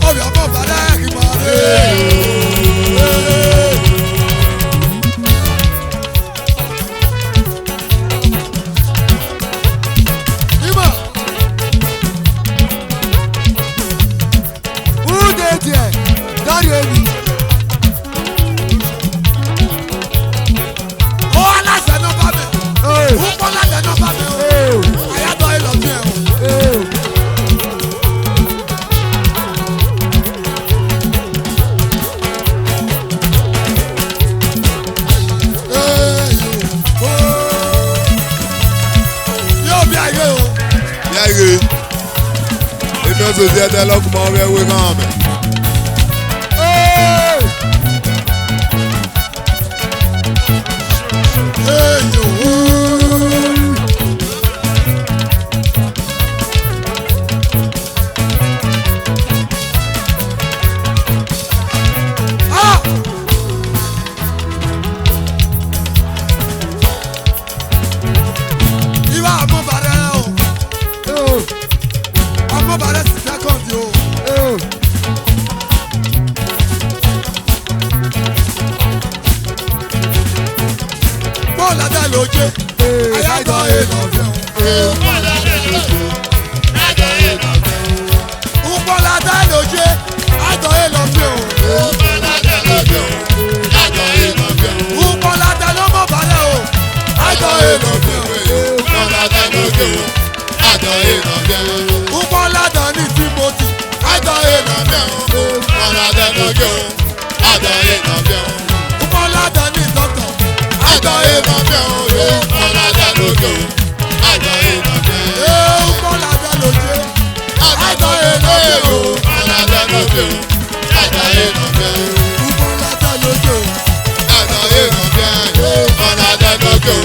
Obi àmọ́ bàrẹ̀ kì bàrẹ̀. Ima.
Who dey there? Daddy Emi.
Ó aláṣẹ náà bá mi.
Hey.
Ó kọ́ láṣẹ náà bá mi o.
Hey.
Àyàtọ̀ ìlọ̀tí ẹ̀ o.
Hey.
Yóò bí ayé o.
Yáyé, èmi ọ̀sẹ̀ sí ẹ̀dá lọ́kùnmọ́ ọ̀rẹ́ ewé kan mẹ́.
Hey.
Eyo. Ah! Ìwà àmọ́bàrẹ̀ o.
Oh.
Àmọ́bàrẹ̀ sì sẹ́kọ̀ndì o.
Oh.
Bọ́ọ̀lù adá ló jẹ́.
Hey.
Àyàtọ̀ ìlọ̀fẹ́ o. Bọ́ọ̀lù adá ló jẹ́. Àyàtọ̀ ìlọ̀fẹ́ o. Bọ́ọ̀lù adá ló jẹ́. Àyàtọ̀ ìlọ̀fẹ́ o. Bọ́ọ̀lù adá ló jẹ́. Àyàtọ̀ ìlọ̀fẹ́ o. Bọ́ọ̀lù adá ló mọ̀ bàrẹ̀ o. Àyàtọ̀ ìlọ̀fẹ́ o.
Bọ́lá dá lókè o, àjọ ìrànlẹ́ o.
Bọ́ọ̀lù adá ní Timothy. Àyàtọ̀ ìlọ̀fẹ́ o.
Bọ́lá dá lókè o, àjọ ìrànlẹ́ o.
Bọ́ọ̀lù adá ní Dọ́tọ̀.
Àjọ ìrànlẹ́ o, bọ́lá dá lókè o, àjọ ìrànlẹ́ o.
Bọ́ọ̀lù adá ló jẹ́.
Àjọ ìrànlẹ́ o, bọ́lá dá lókè o, àjọ ìrànlẹ́ o.
Bọ́ọ̀lù adá ló jẹ́.
Àjọ ìrànlẹ́ o, bọ́lá dá lókè o,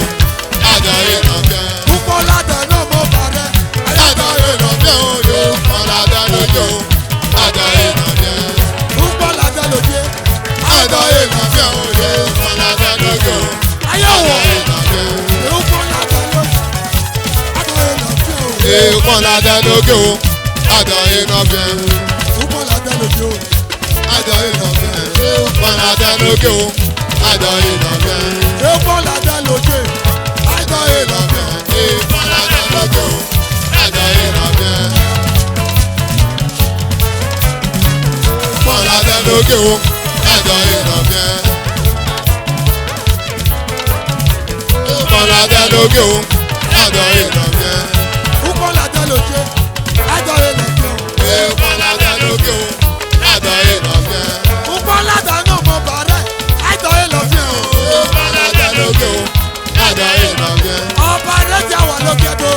àjọ ìrànlẹ́ o.
Bọ́ọ̀lù adá náà mọ̀ bàrẹ̀.
Àjọ ìrànlẹ́ o, bọ́lá dá lókè o, àjọ ìrànlẹ́ o.
Bọ́ọ̀lù adá ló jẹ́.
Àjọ ìrànlẹ́ o, bọ́lá dá lókè o,
Ayé
àjọ
wọ̀.
ìrànlẹ́ o.
Bọ́ọ̀lù adá ló jẹ́. Àyàtọ̀ ìlọ̀fẹ́ o.
Bọ́lá dá lókè o, àjọ ìrànlẹ́ o.
Bọ́ọ̀lù adá ló jẹ́ o.
Àjọ ìrànlẹ́ o. Bọ́lá dá lókè o, àjọ ìrànlẹ́ o.
Bọ́ọ̀lù adá ló jẹ́. Àyàtọ̀ ìlọ̀fẹ́ o.
Bọ́lá dá lókè o, àjọ ìrànlẹ́ o. Bọ́lá dá lókè o, àjọ ìrànlẹ́ o. Bọ́lá dá lókè o, àjọ ìrànlẹ́ o.
Bọ́ọ̀lù adá ló jẹ́. Àyàtọ̀ ìlọ̀fẹ́ o.
Bọ́lá dá lókè o, àjọ ìrànlẹ́ o.
Bọ́ọ̀lù adá náà mọ̀ bàrẹ̀. Àyàtọ̀ ìlọ̀fẹ́ o.
Bọ́lá dá lókè o, àjọ ìrànlẹ́ o.
Ọba Adéjà wà lókè tó.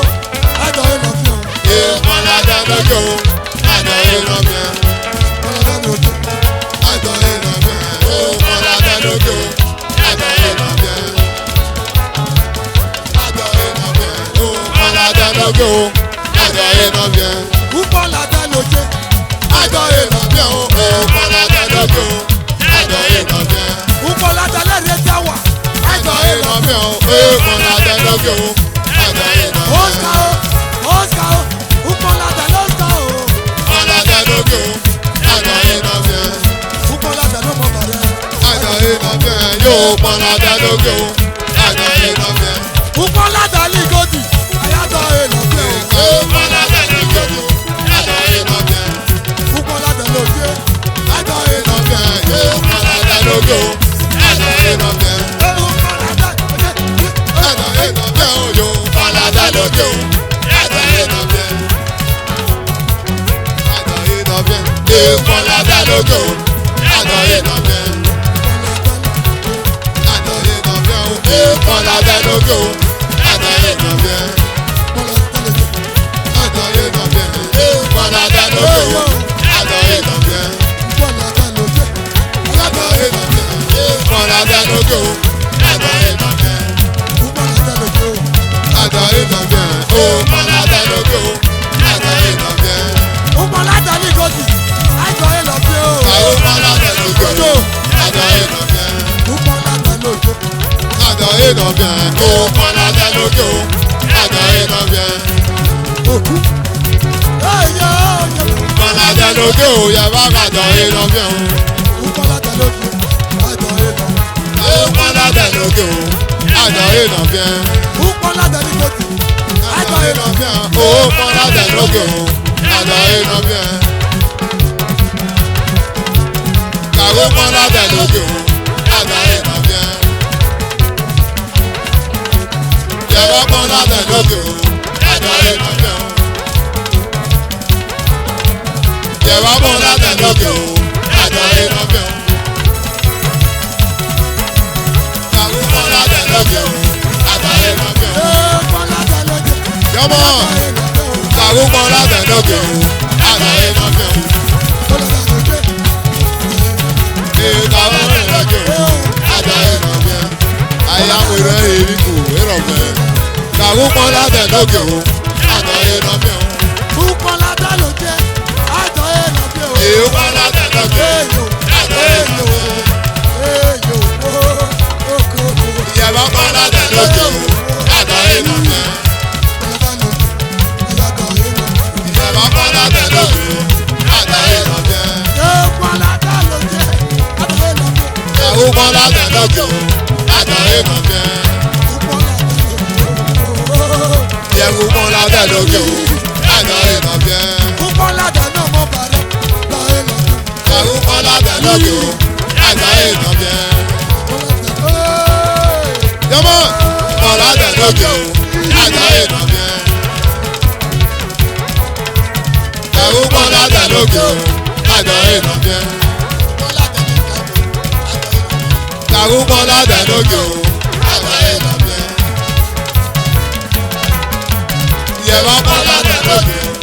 Àyàtọ̀ ìlọ̀fẹ́ o.
Bọ́lá dá lókè o, àjọ ìrànlẹ́ o.
Bọ́ọ̀lù adá ló jẹ́.
Àjọ ìrànlẹ́ o. Bọ́lá dá lókè o, àjọ ìrànlẹ́ o. Àjọ ìrànlẹ́ o. Bọ́lá dá lókè o, àjọ ìrànlẹ́ o.
Bọ́ọ̀lù adá ló jẹ́.
Àjọ ìrànlẹ́ o. Bọ́lá dá lókè o, àjọ ìrànlẹ́ o.
Bọ́ọ̀lù adá lẹ́rìí ẹja wà.
Àjọ ìrànlẹ́ o. Bọ́lá dá lókè o, àjọ ìrànlẹ́
Ó
o.
ń ká o. Ó ń ká o. Bọ́ọ̀lù adá ló ń ká o.
Bọ́lá dá lókè o, àjọ ìrànlẹ́ o.
Bọ́ọ̀lù adá ló mọ̀ bàrẹ̀.
Àjọ ìrànlẹ́ yóò Bọ́lá dá lókè o, àjọ ìrànlẹ́ o.
Bọ́ọ̀lù adá ní Gòdì. Àyàtọ̀ ìlọ̀fẹ́ o.
Bọ́lá dá lókè o, àjọ ìrànlẹ́ o.
Bọ́ọ̀lù adá ló jẹ́.
Àjọ ìrànlẹ́ yóò Bọ́lá dá lókè o, àjọ ìrànlẹ́ o.
Bọ́ọ̀lù adá ló jẹ́.
Àjọ ìrànlẹ́ o yóò Bọ́lá dá lókè o, àjọ ìrànlẹ́ o. Àjọ ìrànlẹ́ yóò Bọ́lá dá lókè o, àjọ ìrànlẹ́ o. lókè o. Àtàyè lọ bẹ́ẹ̀. Àtàyè lọ bẹ́ẹ̀. Bọ́lá dá lókè o. Àtàyè lọ bẹ́ẹ̀. Àtàyè lọ bẹ́ẹ̀. Bọ́lá dá lókè o. Àtàyè lọ bẹ́ẹ̀. Àtàyè lọ bẹ́ẹ̀. Bọ́lá dá lókè o. Àtàyè lọ bẹ́ẹ̀. Àwọn bọ́lá dá lókè o. Àtàyè lọ bẹ́ẹ̀. Àtàyè lọ bẹ́ẹ̀. Bọ́lá dá lókè o. Àtàyè lọ bẹ́ẹ̀. Bọ́lá dá lókè o. Yàrá àtàyè lọ bẹ́ẹ̀ o. Bọ́lá dá lókè o. Àtàyè lọ bẹ́ẹ̀. Bọ́lá dá lókè o. Àtàyè lọ bẹ́ẹ̀. Bọ́lá dá lókè o. Àtàyè lọ bẹ́ẹ̀. Bọ́lá dá lókè o. Àtàyè lọ bẹ́ẹ̀. Kàwé bọ́lá dá lókè o. Àtàyè lọ bẹ́ẹ̀. Yàrá bọ́lá dá lókè o. Àtàyè lọ bẹ́ẹ̀. Yàrá bọ́lá dá lókè o. Àtàyè lọ bẹ́ẹ̀. Kàwé bọ́lá dá lókè o. Àtàyè lọ bẹ́ẹ̀. Yọmọ kàwé bọ́lá dá lókè o. Àtàyè lọ bẹ́ẹ̀. Kàwé bọ́lá dá lókè o. Àtàyè lọ bẹ́ẹ̀. Àyà wẹrẹ èrí kù wẹrọ bẹ́ẹ̀. Kàwé bọ́lá dá lókè o. Àtàyè lọ bẹ́ẹ̀.
Bọ́lá dá lókè. Àtàyè lọ bẹ́ẹ̀.
Èyí bọ́lá dá lókè o. Àtàyè lọ bẹ́ẹ̀. Ìyàbá bọ́lá dá lókè o. Àtàyè lọ bẹ́ẹ̀. Ìyàbá bọ́lá dá lókè o. Àtàyè lọ bẹ́ẹ̀. Kàwé bọ́lá dá lókè o. Àtàyè lọ bẹ́ẹ̀. Ìyàwó bọ́lá dá lókè o. Àtàyè lọ bẹ́ẹ̀. Kàwé bọ́lá dá lókè o. Àtàyè lọ bẹ́ẹ̀. Yọmọ bọ́lá dá lókè o. Àtàyè lọ bẹ́ẹ̀. Kàwé bọ́lá dá lókè o. Àtàyè lọ bẹ́ẹ̀. Kàwé bọ́lá dá lókè o. Àtàyè lọ bẹ́ẹ̀. Ìyẹ̀wò bọ́lá dá lókè o.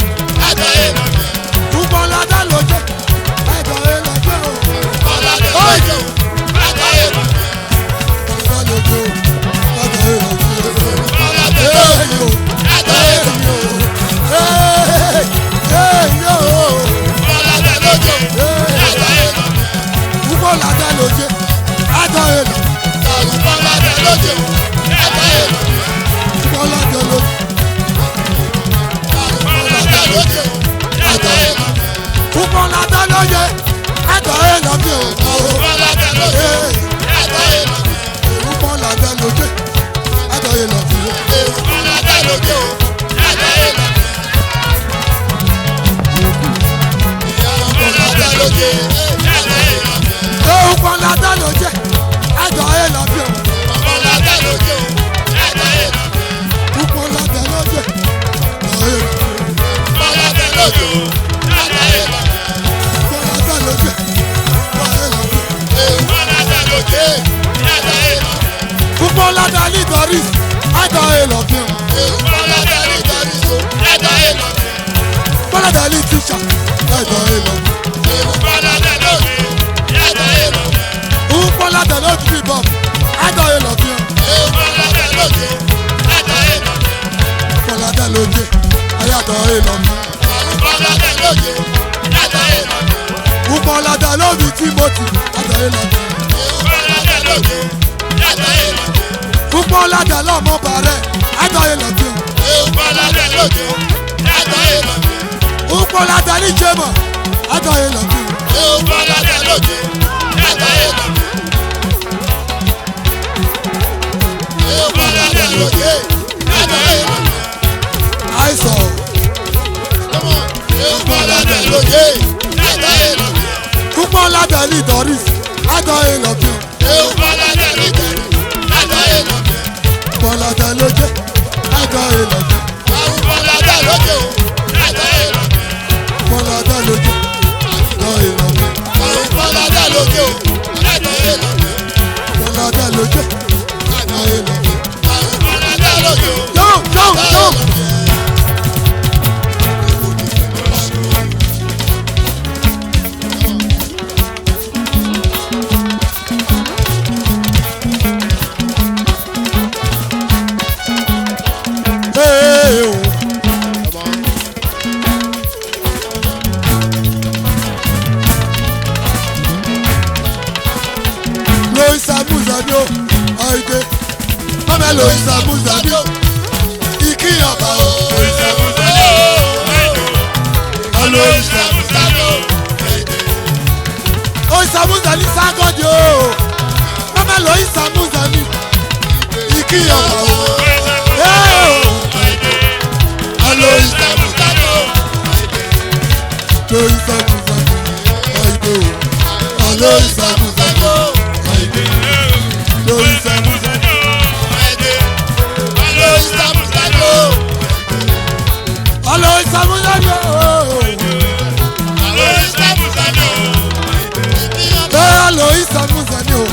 Àtàyè lọ bẹ́ẹ̀. Bọ́lá dá lókè o. Àtàyè lọ bẹ́ẹ̀. Bọ́lá dá lókè o. Àtàyè lọ bẹ́ẹ̀.
ìsàmúzàní o àìdè mọ́mẹ́ lo ìsàmúzàní o ìkíyànbá o
ìsàmúzàní o alo ìsàmúzàní o
o ìsàmúzàní ságọ́dì o mọ́mẹ́ lo ìsàmúzàní ìkíyànbá o
alo ìsàmúzàní o
lo ìsàmúzàní àìdè o alo ìsàmúzàní o àìdè lo ìsàmúzàní
alo ìsàmúzàní o
alo ìsàmúzàní o
alo ìsàmúzàní o
alo ìsàmúzàní o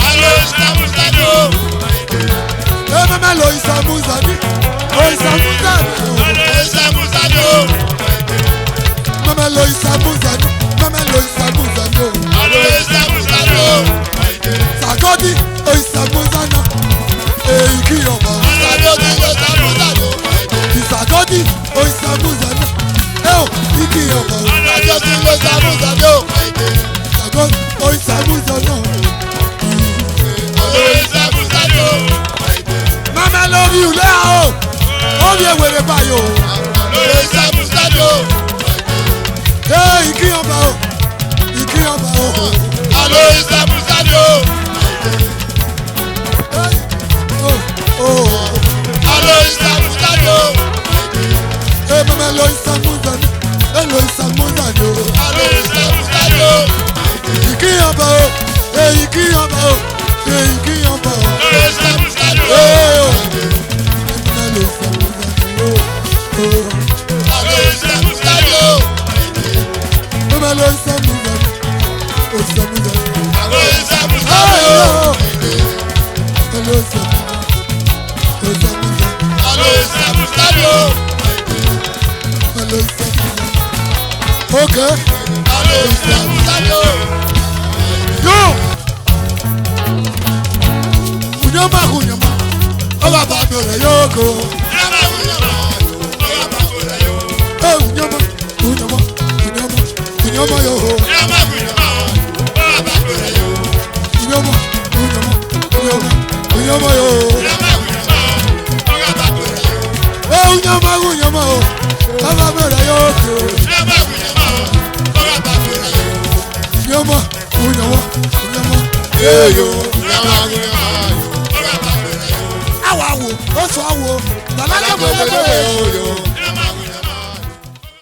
alo ìsàmúzàní o
mọ́mẹ́ lo ìsàmúzàní o ìsàmúzàní o
ìsàmúzàní o
mọ́mẹ́ lo ìsàmúzàní mọ́mẹ́ lo ìsàmúzàní o
alo ìsàmúzàní o
sàgọ́dì o ìsàmúzàní èyí kí ọmọ
ìsàmúzàní o ìsàmúzàní o
ìsàgọ́dì o ìsàmúzàní ẹ ò ìkí ọmọ
ìsàmúzàní o ìsàmúzàní o
sàgọ́dì o ìsàmúzàní o
alo ìsàmúzàní o
mọ́mẹ́ lórí ilé o ó rí ewèrè báyìí o
alo ìsàmúzàní o
èyí kí ọmọ o ìkí ọmọ o
alo ìsàmúzàní o alo ìsàmúzàní o
ẹ mọ́mẹ́ lo ìsàmúzàní ẹ lo ìsàmúzàní o
alo ìsàmúzàní o
ìkí ọmọ o èyí kí ọmọ o èyí kí ọmọ o.
alo ìsàmúzàní o alo ìsàmúzàní o alo ìsàmúzàní o alo ìsàmúzàní o
Okay.
alo ìsàmúzàní o
Yo! Unyama unyama. Oba babo le yoko.
yàrá wíyàrá ọ̀rọ̀ àbákòrè yo
Hey unyama unyama unyama unyama yo.
yàrá wíyàrá ọ̀rọ̀ àbákòrè yo
Unyama unyama unyama unyama yo.
yàrá wíyàrá ọ̀rọ̀ àbákòrè yo
Hey unyama unyama o. Oba babo le yoko.
yàrá wíyàrá ọ̀rọ̀ àbákòrè yo
Unyama unyama unyama.
eyo yàrá wíyàrá ọ̀rọ̀ àbákòrè yo
Awo awo. O so awo. Baba
alákòrè yo.